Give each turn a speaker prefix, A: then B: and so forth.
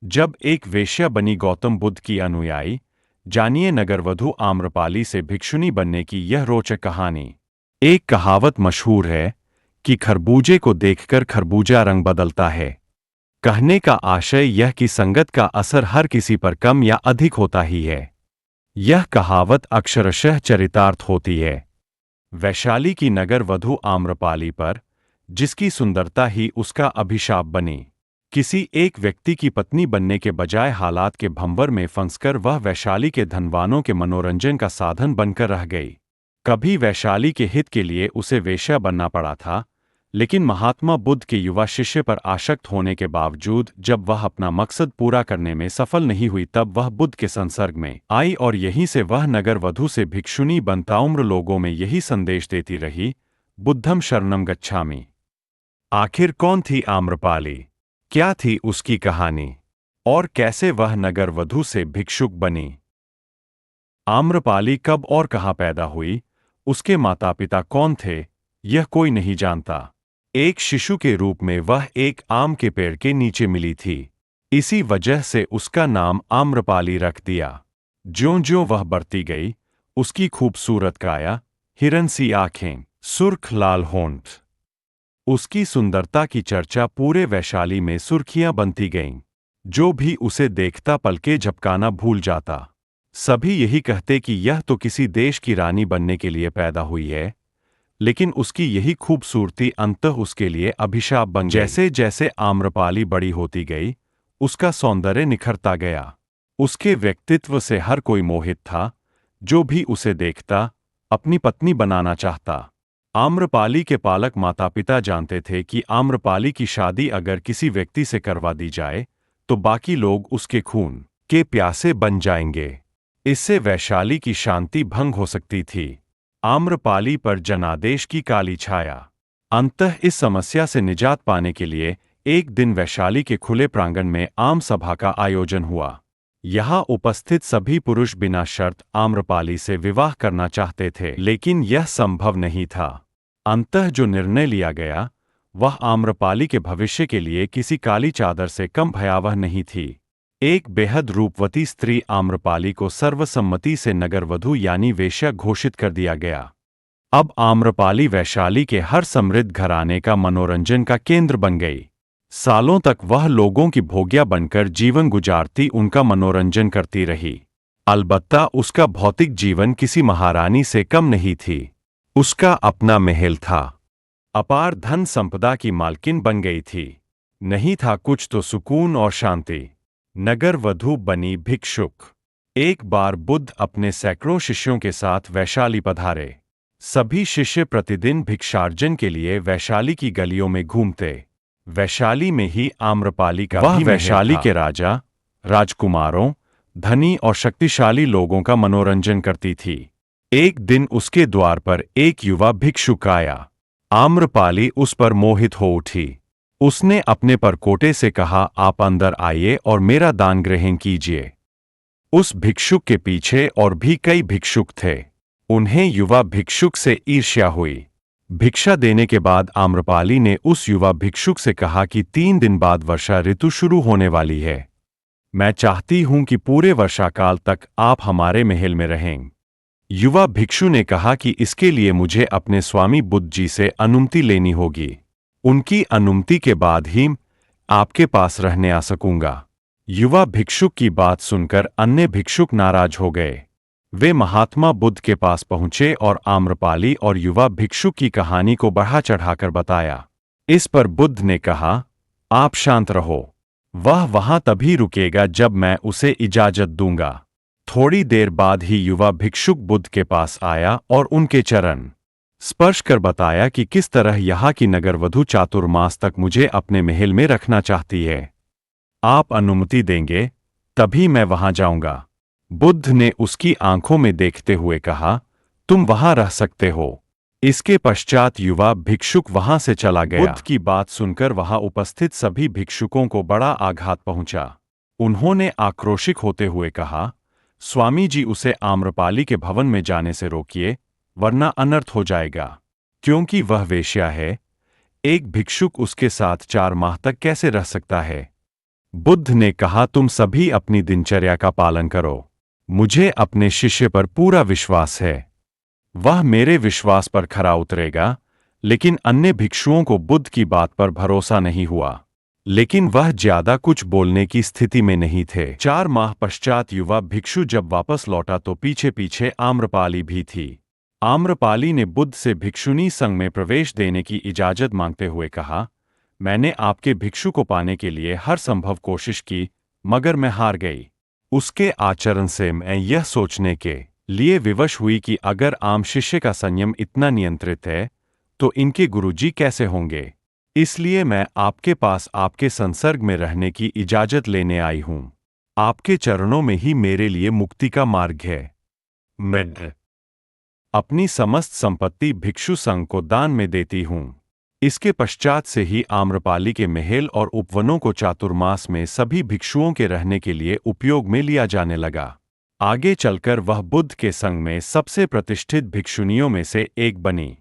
A: जब एक वेश्या बनी गौतम बुद्ध की अनुयायी, जानिए नगरवधु आम्रपाली से भिक्षुनी बनने की यह रोचक कहानी। एक कहावत मशहूर है कि खरबूजे को देखकर खरबूजा रंग बदलता है। कहने का आशय यह कि संगत का असर हर किसी पर कम या अधिक होता ही है। यह कहावत अक्षरशः चरितार्थ होती है। वैशाली की नगरवधु आम्रपाली पर, जिसकी सुंदरता ही उसका अभिशाप बनी। किसी एक व्यक्ति की पत्नी बनने के बजाय हालात के भंवर में फंसकर वह वैशाली के धनवानों के मनोरंजन का साधन बनकर रह गई। कभी वैशाली के हित के लिए उसे वेश्या बनना पड़ा था, लेकिन महात्मा बुद्ध के युवा शिष्य पर आसक्त होने के बावजूद जब वह अपना मकसद पूरा करने में सफल नहीं हुई तब वह बुद्ध के संसर्ग में आई और यहीं से वह नगरवधु से भिक्षुनी बनताउम्र लोगों में यही संदेश देती रही, बुद्धम शरणम गच्छामि। आखिर कौन थी आम्रपाली? क्या थी उसकी कहानी? और कैसे वह नगरवधु से भिक्षुक बनी? आम्रपाली कब और कहाँ पैदा हुई? उसके माता पिता कौन थे? यह कोई नहीं जानता। एक शिशु के रूप में वह एक आम के पेड़ के नीचे मिली थी। इसी वजह से उसका नाम आम्रपाली रख दिया। ज्यों-ज्यों वह बढ़ती गई, उसकी खूबसूरत काया, हिरन सी आंखें, सुर्ख लाल होंठ, उसकी सुंदरता की चर्चा पूरे वैशाली में सुर्खियां बनती गईं। जो भी उसे देखता पलके झपकाना भूल जाता। सभी यही कहते कि यह तो किसी देश की रानी बनने के लिए पैदा हुई है, लेकिन उसकी यही खूबसूरती अंततः उसके लिए अभिशाप बन गई। जैसे जैसे आम्रपाली बड़ी होती गई, उसका सौंदर्य निखरता गया। उसके व्यक्तित्व से हर कोई मोहित था। जो भी उसे देखता, अपनी पत्नी बनाना चाहता। आम्रपाली के पालक माता पिता जानते थे कि आम्रपाली की शादी अगर किसी व्यक्ति से करवा दी जाए, तो बाकी लोग उसके खून के प्यासे बन जाएंगे। इससे वैशाली की शांति भंग हो सकती थी। आम्रपाली पर जनादेश की काली छाया। अंततः इस समस्या से निजात पाने के लिए एक दिन वैशाली के खुले प्रांगण में आम सभा का आयोजन हुआ। यहाँ उपस्थित सभी पुरुष बिना शर्त आम्रपाली से विवाह करना चाहते थे, लेकिन यह संभव नहीं था। अंततः जो निर्णय लिया गया, वह आम्रपाली के भविष्य के लिए किसी काली चादर से कम भयावह नहीं थी। एक बेहद रूपवती स्त्री आम्रपाली को सर्वसम्मति से नगरवधु यानी वेश्या घोषित कर दिया गया। अब आम्रपाली वैशाली के हर समृद्ध घराने का मनोरंजन का केंद्र बन गई। सालों तक वह लोगों की भोग्या बनकर जीवन गुजारती, उनका मनोरंजन करती रही। अलबत्ता उसका भौतिक जीवन किसी महारानी से कम नहीं थी। उसका अपना महल था। अपार धन संपदा की मालकिन बन गई थी। नहीं था कुछ तो सुकून और शांति। नगरवधु बनी भिक्षुक। एक बार बुद्ध अपने सैकड़ों शिष्यों के साथ वैशाली पधारे। सभी शिष्य प्रतिदिन भिक्षार्जन के लिए वैशाली की गलियों में घूमते। वैशाली में ही आम्रपाली का वह वैशाली के राजा, राजकुमारों, धनी और शक्तिशाली लोगों का मनोरंजन करती थी। एक दिन उसके द्वार पर एक युवा भिक्षुक आया। आम्रपाली उस पर मोहित हो उठी। उसने अपने परकोटे से कहा, आप अंदर आइए और मेरा दान ग्रहण कीजिए। उस भिक्षुक के पीछे और भी कई भिक्षुक थे। उन्हें युवा भिक्षुक से ईर्ष्या हुई। भिक्षा देने के बाद आम्रपाली ने उस युवा भिक्षुक से कहा कि 3 दिन बाद वर्षा ऋतु शुरू होने वाली है। मैं चाहती हूं कि पूरे वर्षाकाल तक आप हमारे महल में रहें। युवा भिक्षु ने कहा कि इसके लिए मुझे अपने स्वामी बुद्ध जी से अनुमति लेनी होगी। उनकी अनुमति के बाद ही आपके पास रहने आ सकूंगा। युवा भिक्षुक की बात सुनकर अन्य भिक्षुक नाराज हो गए। वे महात्मा बुद्ध के पास पहुंचे और आम्रपाली और युवा भिक्षुक की कहानी को बढ़ा चढ़ाकर बताया। इस पर बुद्ध ने कहा, आप शांत रहो। वह वहां तभी रुकेगा जब मैं उसे इजाजत दूंगा। थोड़ी देर बाद ही युवा भिक्षुक बुद्ध के पास आया और उनके चरण स्पर्श कर बताया कि किस तरह यहाँ की नगरवधु चातुर्मास तक मुझे अपने महल में रखना चाहती है। आप अनुमति देंगे, तभी मैं वहां जाऊंगा। बुद्ध ने उसकी आंखों में देखते हुए कहा, तुम वहां रह सकते हो। इसके पश्चात युवा भिक्षुक वहां से चला गया। बुद्ध की बात सुनकर वहां उपस्थित सभी भिक्षुकों को बड़ा आघात पहुंचा। उन्होंने आक्रोशित होते हुए कहा, स्वामी जी, उसे आम्रपाली के भवन में जाने से रोकिए, वरना अनर्थ हो जाएगा। क्योंकि वह वेश्या है। एक भिक्षुक उसके साथ 4 माह तक कैसे रह सकता है? बुद्ध ने कहा, तुम सभी अपनी दिनचर्या का पालन करो। मुझे अपने शिष्य पर पूरा विश्वास है। वह मेरे विश्वास पर खरा उतरेगा। लेकिन अन्य भिक्षुओं को बुद्ध की बात पर भरोसा नहीं हुआ। लेकिन वह ज्यादा कुछ बोलने की स्थिति में नहीं थे। 4 माह पश्चात युवा भिक्षु जब वापस लौटा तो पीछे पीछे आम्रपाली भी थी। आम्रपाली ने बुद्ध से भिक्षुनी संघ में प्रवेश देने की इजाजत मांगते हुए कहा, मैंने आपके भिक्षु को पाने के लिए हर संभव कोशिश की, मगर मैं हार गई। उसके आचरण से मैं यह सोचने के लिए विवश हुई कि अगर आम शिष्य का संयम इतना नियंत्रित है, तो इनके गुरुजी कैसे होंगे। इसलिए मैं आपके पास आपके संसर्ग में रहने की इजाजत लेने आई हूं। आपके चरणों में ही मेरे लिए मुक्ति का मार्ग है। मैं अपनी समस्त संपत्ति भिक्षु संघ को दान में देती हूं। इसके पश्चात से ही आम्रपाली के महल और उपवनों को चातुर्मास में सभी भिक्षुओं के रहने के लिए उपयोग में लिया जाने लगा। आगे चलकर वह बुद्ध के संघ में सबसे प्रतिष्ठित भिक्षुनियों में से एक बनी।